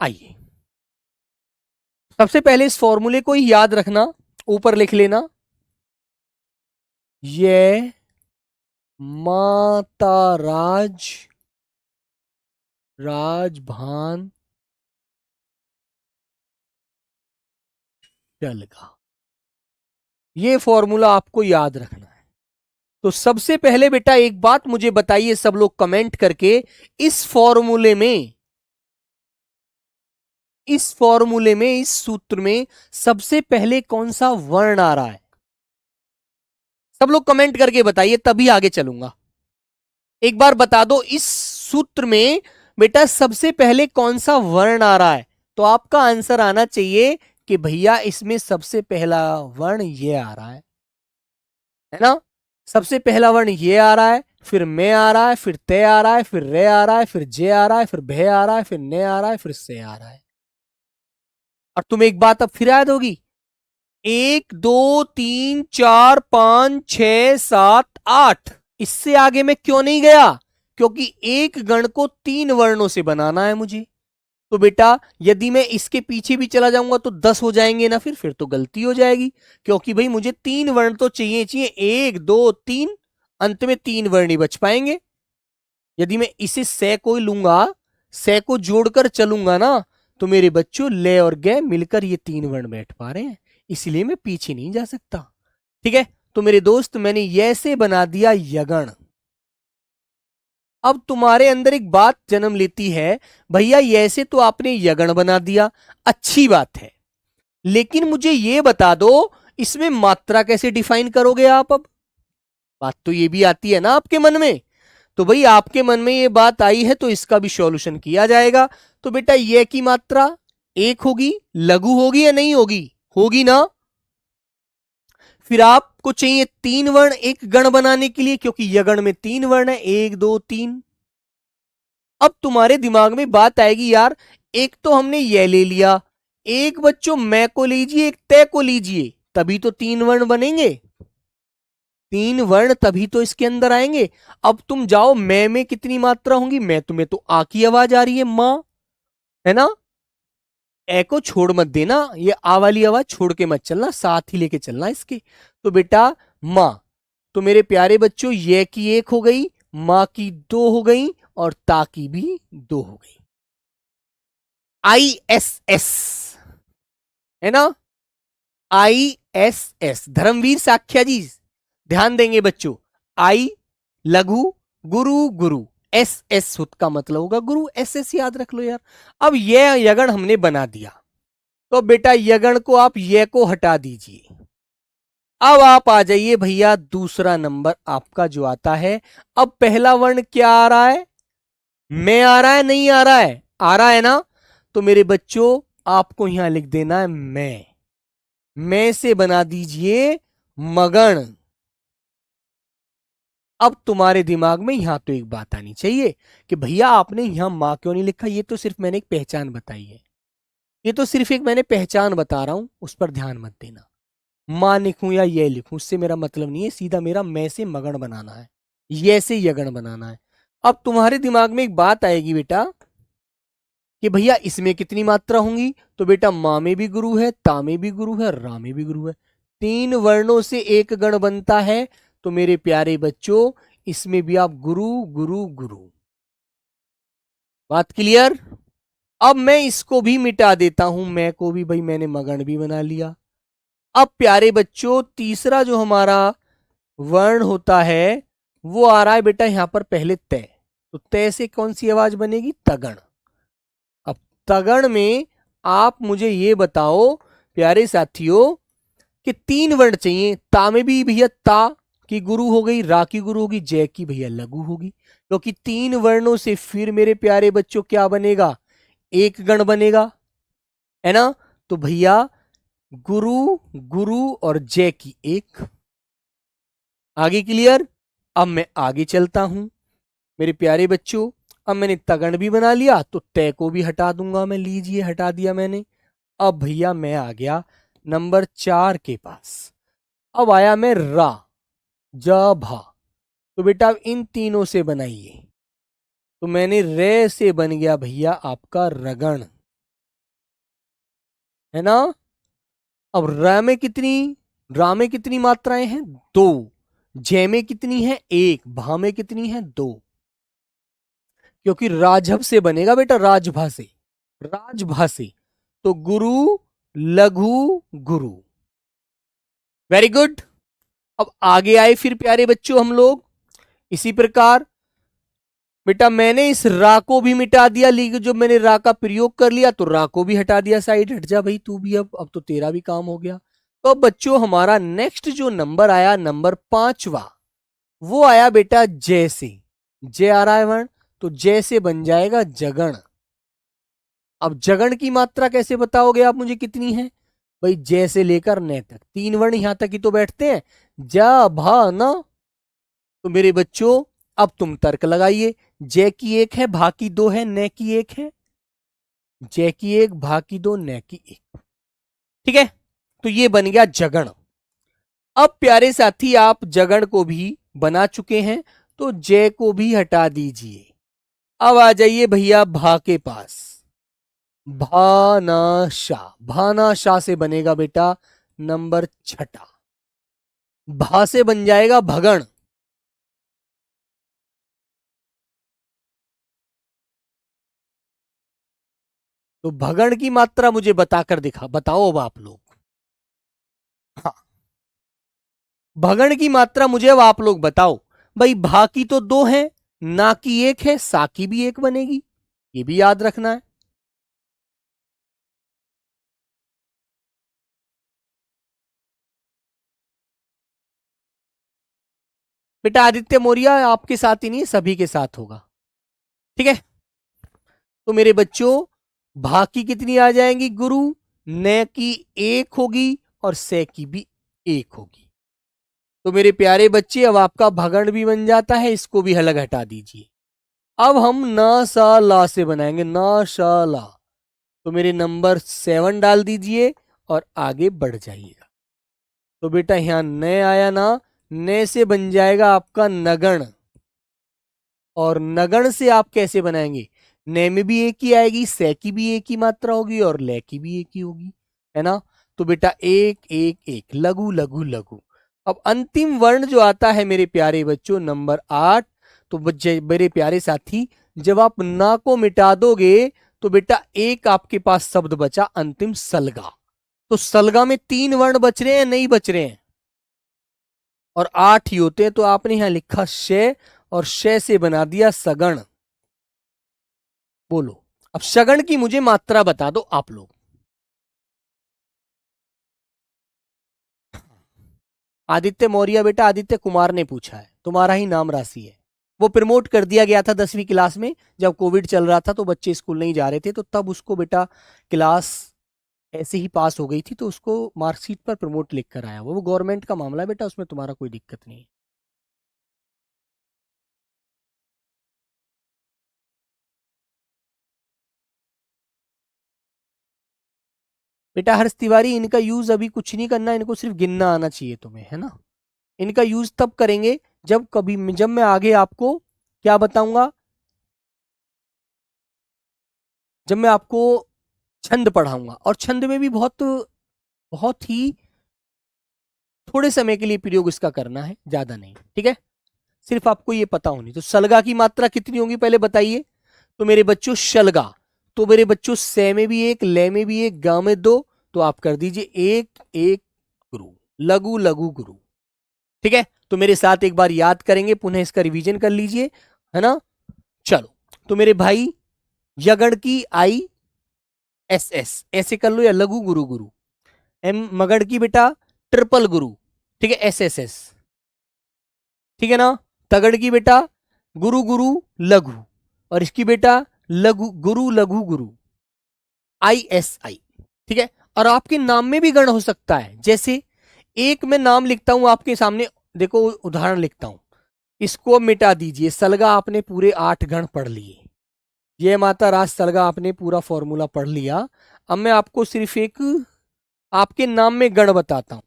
आइए, सबसे पहले इस फॉर्मूले को ही याद रखना, ऊपर लिख लेना, ये माता राजभान शलगा, ये फॉर्मूला आपको याद रखना है। तो सबसे पहले बेटा एक बात मुझे बताइए सब लोग कमेंट करके, इस फॉर्मूले में इस सूत्र में सबसे पहले कौन सा वर्ण आ रहा है? सब लोग कमेंट करके बताइए, तभी आगे चलूंगा। एक बार बता दो, इस सूत्र में बेटा सबसे पहले कौन सा वर्ण आ रहा है? तो आपका आंसर आना चाहिए कि भैया इसमें सबसे पहला वर्ण ये आ रहा है ना? सबसे पहला वर्ण ये आ रहा है, फिर में आ रहा है, फिर ते आ रहा है, फिर रे आ रहा है, फिर जे आ रहा है, फिर भे आ रहा है, फिर ने आ रहा है, फिर से आ रहा है। और तुम्हें एक बात अब फिर याद होगी, 1 2 3 4 5 6 7 8, इससे आगे मैं क्यों नहीं गया? क्योंकि एक गण को 3 वर्णों से बनाना है मुझे। तो बेटा यदि मैं इसके पीछे भी चला जाऊंगा तो 10 हो जाएंगे ना, फिर तो गलती हो जाएगी, क्योंकि भाई मुझे 3 वर्ण तो चाहिए 1 2 3, अंत में 3 वर्ण ही बच पाएंगे। यदि मैं इसे से को लूंगा, से को जोड़कर चलूंगा ना, तो मेरे बच्चों ले और गे मिलकर ये 3 वर्ण बैठ पा रहे हैं, इसलिए मैं पीछे नहीं जा सकता। ठीक है, तो मेरे दोस्त मैंने ये से बना दिया यगण। अब तुम्हारे अंदर एक बात जन्म लेती है, भैया ऐसे तो आपने यगण बना दिया, अच्छी बात है, लेकिन मुझे यह बता दो इसमें मात्रा कैसे डिफाइन करोगे आप? अब बात तो ये भी आती है ना आपके मन में। तो भाई आपके मन में ये बात आई है तो इसका भी सॉल्यूशन किया जाएगा। तो बेटा ये की मात्रा एक होगी, लघु होगी या नहीं होगी? होगी ना। फिर आपको चाहिए 3 वर्ण एक गण बनाने के लिए, क्योंकि यगण में 3 वर्ण है, 1 2 3। अब तुम्हारे दिमाग में बात आएगी, यार एक तो हमने ये ले लिया, एक बच्चों मैं को लीजिए, एक तय को लीजिए, तभी तो 3 वर्ण बनेंगे, 3 वर्ण तभी तो इसके अंदर आएंगे। अब तुम जाओ मैं में कितनी मात्रा होंगी? मैं तुम्हें तो आ की आवाज आ रही है, मां, है ना? ए को छोड़ मत देना, ये आ वाली आवाज छोड़ के मत चलना, साथ ही लेके चलना इसके। तो बेटा मां, तो मेरे प्यारे बच्चों ये की 1 हो गई, मां की 2 हो गई, और ता की भी 2 हो गई। ISS है ना, ISS, धर्मवीर साख्या जी ध्यान देंगे बच्चों, आई लघु, गुरु गुरु, एस एस सुत का मतलब होगा गुरु, एस एस याद रख लो यार। अब ये यगण हमने बना दिया, तो बेटा यगण को आप ये को हटा दीजिए। अब आप आ जाइए भैया, दूसरा नंबर आपका जो आता है। अब पहला वर्ण क्या आ रहा है? मैं आ रहा है, नहीं आ रहा है? आ रहा है ना? तो मेरे बच्चों आपको यहां लिख देना है मैं से बना दीजिए मगण। अब तुम्हारे दिमाग में यहां तो एक बात आनी चाहिए कि भैया आपने यहां मां क्यों नहीं लिखा? ये तो सिर्फ मैंने एक पहचान बताई है, ये तो सिर्फ एक मैंने पहचान बता रहा हूं, उस पर ध्यान मत देना। मां लिखूं या ये लिखूं उससे मेरा मतलब नहीं है, सीधा मेरा मैं से मगन बनाना है, ये से यगन बनाना है। अब तुम्हारे दिमाग में एक बात आएगी बेटा कि भैया इसमें कितनी मात्रा होंगी? तो बेटा मां में भी गुरु है, ता में भी गुरु है, रा में भी गुरु है, 3 वर्णों से एक गण बनता है। तो मेरे प्यारे बच्चों इसमें भी आप गुरु गुरु गुरु। बात क्लियर? अब मैं इसको भी मिटा देता हूं, मैं को भी, भाई मैंने मगन भी बना लिया। अब प्यारे बच्चों तीसरा जो हमारा वर्ण होता है वो आ रहा है बेटा यहां पर पहले तय। तो तय से कौन सी आवाज बनेगी? तगण। अब तगण में आप मुझे ये बताओ प्यारे साथियों कि 3 वर्ण चाहिए। ता में भी भैया ता की गुरु हो गई, रा की गुरु होगी, जय की भैया लघु होगी, क्योंकि 3 वर्णों से फिर मेरे प्यारे बच्चों क्या बनेगा? एक गण बनेगा, है ना? तो भैया गुरु गुरु और जय की एक। आगे क्लियर? अब मैं आगे चलता हूं मेरे प्यारे बच्चों। अब मैंने तगण भी बना लिया तो तय को भी हटा दूंगा मैं, लीजिए हटा दिया मैंने। अब भैया मैं आ गया नंबर 4 के पास। अब आया मैं रा, जा, भा। तो बेटा अब इन तीनों से बनाइए। तो मैंने रे से बन गया भैया आपका रगण, है ना? अब रा में कितनी मात्राएं हैं? 2। जय में कितनी है? 1। भा में कितनी है? 2। क्योंकि राजभ से बनेगा बेटा, राजभा से, राजभा से। तो गुरु लघु गुरु। Very good. अब आगे आए फिर प्यारे बच्चों हम लोग इसी प्रकार। बेटा मैंने इस रा को भी मिटा दिया, लेकिन जब मैंने रा का प्रयोग कर लिया तो रा को भी हटा दिया, साइड हट जा भाई तू भी। अब तो तेरा भी काम हो गया। तो बच्चों हमारा नेक्स्ट जो नंबर आया, नंबर 5वां, वो आया बेटा जय से। जय आ रहा है वर्ण, तो जय से बन जाएगा जगण। अब जगण की मात्रा कैसे बताओगे आप मुझे कितनी है? भाई जय से लेकर न तक 3 वर्ण यहां तक ही तो बैठते हैं, जा भा ना। तो मेरे बच्चों अब तुम तर्क लगाइए। जय की 1 है, भा की 2 है, न की 1 है। जय की 1, भा की 2, न की 1। ठीक है, तो ये बन गया जगण। अब प्यारे साथी आप जगण को भी बना चुके हैं, तो जय को भी हटा दीजिए। अब आ जाइए भैया भा के पास। भानाशा, भानाशा से बनेगा बेटा नंबर 6। भा से बन जाएगा भगण। तो भगण की मात्रा मुझे बताकर बताओ अब आप लोग। हाँ, भगण की मात्रा मुझे अब आप लोग बताओ। भाई भा की तो 2 है, ना की 1 है, सा की भी 1 बनेगी, ये भी याद रखना है। बेटा आदित्य मौर्य आपके साथ ही नहीं, सभी के साथ होगा। ठीक है, तो मेरे बच्चों भा की कितनी आ जाएंगी? गुरु, न की 1 होगी और से की भी 1 होगी। तो मेरे प्यारे बच्चे अब आपका भगण भी बन जाता है, इसको भी अलग हटा दीजिए। अब हम ना सा ला से बनाएंगे, ना सा ला। तो मेरे नंबर 7 डाल दीजिए और आगे बढ़ जाइएगा। तो बेटा यहां न आया ना, न से बन जाएगा आपका नगण। और नगण से आप कैसे बनाएंगे? न में भी 1 ही आएगी, से की भी 1 ही मात्रा होगी और ले की भी 1 ही होगी, है ना? तो बेटा 1 1 1, लघु लघु लघु। अब अंतिम वर्ण जो आता है मेरे प्यारे बच्चों नंबर 8। तो मेरे प्यारे साथी जब आप ना को मिटा दोगे तो बेटा एक आपके पास शब्द बचा अंतिम, सलगा। तो सलगा में 3 वर्ण बच रहे हैं, नहीं बच रहे हैं? और 8 ही होते हैं। तो आपने यहां लिखा शे और श से बना दिया सगण। बोलो अब सगण की मुझे मात्रा बता दो आप लोग। आदित्य मौर्य बेटा, आदित्य कुमार ने पूछा है, तुम्हारा ही नाम राशि है। वो प्रमोट कर दिया गया था 10वीं क्लास में, जब कोविड चल रहा था तो बच्चे स्कूल नहीं जा रहे थे, तो तब उसको बेटा क्लास ऐसे ही पास हो गई थी, तो उसको मार्कशीट पर प्रमोट लिख कर आया। वो गवर्नमेंट का मामला है बेटा, उसमें तुम्हारा कोई दिक्कत नहीं है। बेटा हर्ष तिवारी, इनका यूज अभी कुछ नहीं करना, इनको सिर्फ गिनना आना चाहिए तुम्हें, है ना। इनका यूज तब करेंगे जब मैं आगे आपको क्या बताऊंगा, जब मैं आपको छंद पढ़ाऊंगा। और छंद में भी बहुत बहुत ही थोड़े समय के लिए प्रयोग इसका करना है, ज्यादा नहीं, ठीक है। सिर्फ आपको ये पता होनी। तो सलगा की मात्रा कितनी होगी पहले बताइए। तो मेरे बच्चों शलगा, तो मेरे बच्चों से में भी एक, ले में भी एक, गा में दो, तो आप कर दीजिए एक एक गुरु, लघु लघु गुरु, ठीक है। तो मेरे साथ एक बार याद करेंगे, पुनः इसका रिवीजन कर लीजिए, है ना। चलो तो मेरे भाई यगड़ की आई एस एस ऐसे कर लो, या लघु गुरु गुरु। एम मगड़ की बेटा ट्रिपल गुरु, ठीक है, एस एस एस, ठीक है ना। तगड़ की बेटा गुरु गुरु लघु, और इसकी बेटा लघु गुरु लघु गुरु, आई एस आई, ठीक है। और आपके नाम में भी गण हो सकता है, जैसे एक मैं नाम लिखता हूं आपके सामने, देखो उदाहरण लिखता हूं, इसको मिटा दीजिए। सलगा आपने पूरे 8 गण पढ़ लिए, ये माता राज सलगा आपने पूरा फॉर्मूला पढ़ लिया। अब मैं आपको सिर्फ एक आपके नाम में गण बताता हूं।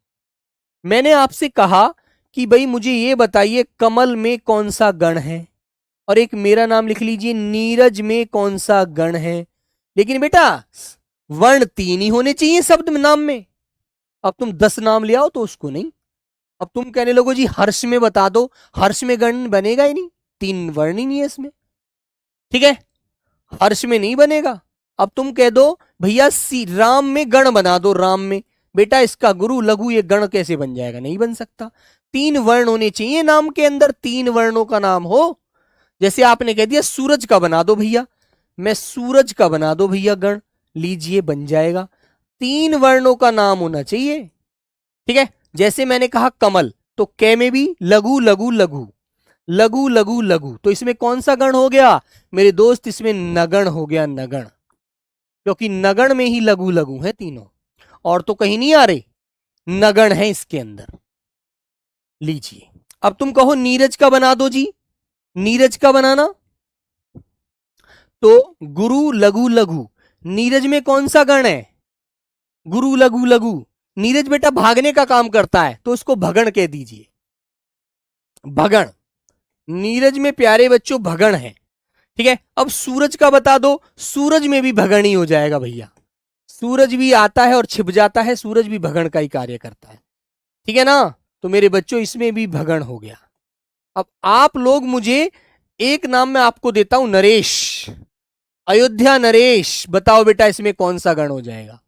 मैंने आपसे कहा कि भाई मुझे ये बताइए कमल में कौन सा गण है, और एक मेरा नाम लिख लीजिए नीरज में कौन सा गण है। लेकिन बेटा वर्ण 3 ही होने चाहिए शब्द में, नाम में। अब तुम 10 नाम ले आओ तो उसको नहीं। अब तुम कहने लगो जी हर्ष में बता दो, हर्ष में गण बनेगा ही नहीं, 3 वर्ण ही नहीं है इसमें, ठीक है, हर्ष में नहीं बनेगा। अब तुम कह दो भैया सी राम में गण बना दो, राम में, बेटा इसका गुरु लघु ये गण कैसे बन जाएगा, नहीं बन सकता। 3 वर्ण होने चाहिए नाम के अंदर, 3 वर्णों का नाम हो। जैसे आपने कह दिया सूरज का बना दो भैया, मैं सूरज का बना दो भैया गण, लीजिए बन जाएगा। 3 वर्णों का नाम होना चाहिए, ठीक है। जैसे मैंने कहा कमल, तो कै में भी लघु लघु लघु, लघु लघु लघु, तो इसमें कौन सा गण हो गया मेरे दोस्त, इसमें नगण हो गया, नगण, क्योंकि नगण में ही लघु लघु है तीनों, और तो कहीं नहीं आ रहे, नगण है इसके अंदर। लीजिए अब तुम कहो नीरज का बना दो जी, नीरज का बनाना, तो गुरु लघु लघु, नीरज में कौन सा गण है, गुरु लघु लघु। नीरज बेटा भागने का काम करता है, तो उसको भगण कह दीजिए, भगण। नीरज में प्यारे बच्चों भगण है, ठीक है। अब सूरज का बता दो, सूरज में भी भगण ही हो जाएगा भैया, सूरज भी आता है और छिप जाता है, सूरज भी भगण का ही कार्य करता है, ठीक है ना। तो मेरे बच्चों इसमें भी भगण हो गया। अब आप लोग मुझे एक नाम मैं आपको देता हूं, नरेश, अयोध्या नरेश, बताओ बेटा इसमें कौन सा गण हो जाएगा।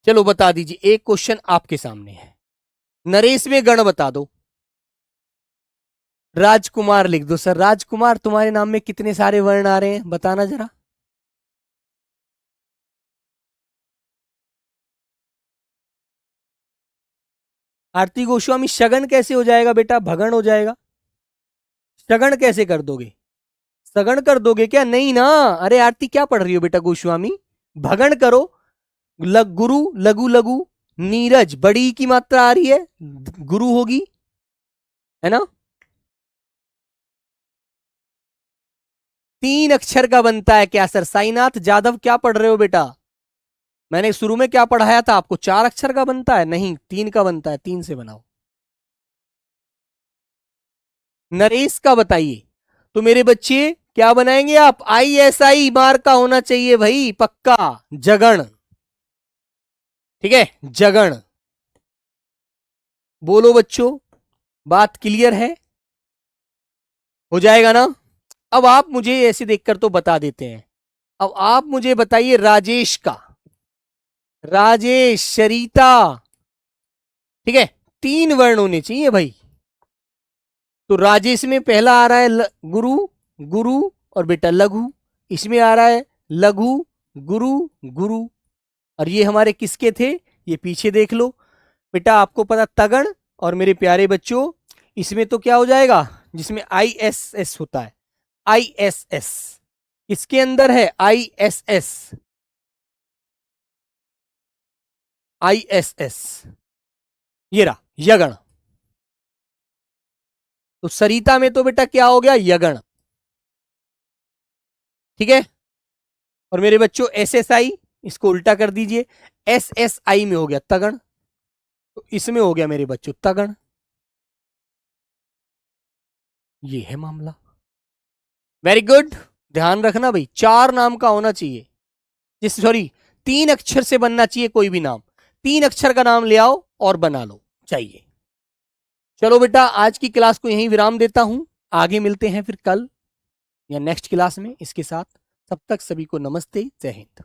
चलो बता दीजिए, एक क्वेश्चन आपके सामने है, नरेश में गण बता दो। राजकुमार लिख दो सर, राजकुमार तुम्हारे नाम में कितने सारे वर्ण आ रहे हैं बताना जरा। आरती गोस्वामी शगन कैसे हो जाएगा बेटा, भगन हो जाएगा। शगन कैसे कर दोगे, सगण कर दोगे क्या, नहीं ना। अरे आरती क्या पढ़ रही हो बेटा गोस्वामी, भगन करो। गुरु लघु लघु, नीरज बड़ी की मात्रा आ रही है, गुरु होगी, है ना। 3 अक्षर का बनता है क्या सर, साईनाथ जादव क्या पढ़ रहे हो बेटा। मैंने शुरू में क्या पढ़ाया था आपको, 4 अक्षर का बनता है, नहीं 3 का बनता है, 3 से बनाओ। नरेश का बताइए, तो मेरे बच्चे क्या बनाएंगे आप, ISI मार का होना चाहिए भाई पक्का, जगण, ठीक है, जगण। बोलो बच्चों बात क्लियर है, हो जाएगा ना। अब आप मुझे ऐसे देखकर तो बता देते हैं, अब आप मुझे बताइए राजेश का, राजेश, शरीता, ठीक है, 3 वर्ण होने चाहिए भाई। तो राजेश में पहला आ रहा है गुरु, गुरु और बेटा लघु, इसमें आ रहा है लघु, गुरु, गुरु, और ये हमारे किसके थे, ये पीछे देख लो बेटा, आपको पता तगड़, और मेरे प्यारे बच्चों इसमें तो क्या हो जाएगा, जिसमें ISS होता है, ISS इसके अंदर है, ISS, ISS ये रहा यगण। तो सरिता में तो बेटा क्या हो गया, यगण, ठीक है। और मेरे बच्चों SSI, इसको उल्टा कर दीजिए, SSI में हो गया तगण, तो इसमें हो गया मेरे बच्चों तगण। ये है मामला। वेरी गुड, ध्यान रखना भाई, 4 नाम का होना चाहिए, जिस सॉरी 3 अक्षर से बनना चाहिए कोई भी नाम, 3 अक्षर का नाम ले आओ और बना लो चाहिए। चलो बेटा आज की क्लास को यहीं विराम देता हूं, आगे मिलते हैं फिर कल या नेक्स्ट क्लास में इसके साथ। तब तक सभी को नमस्ते, जय हिंद।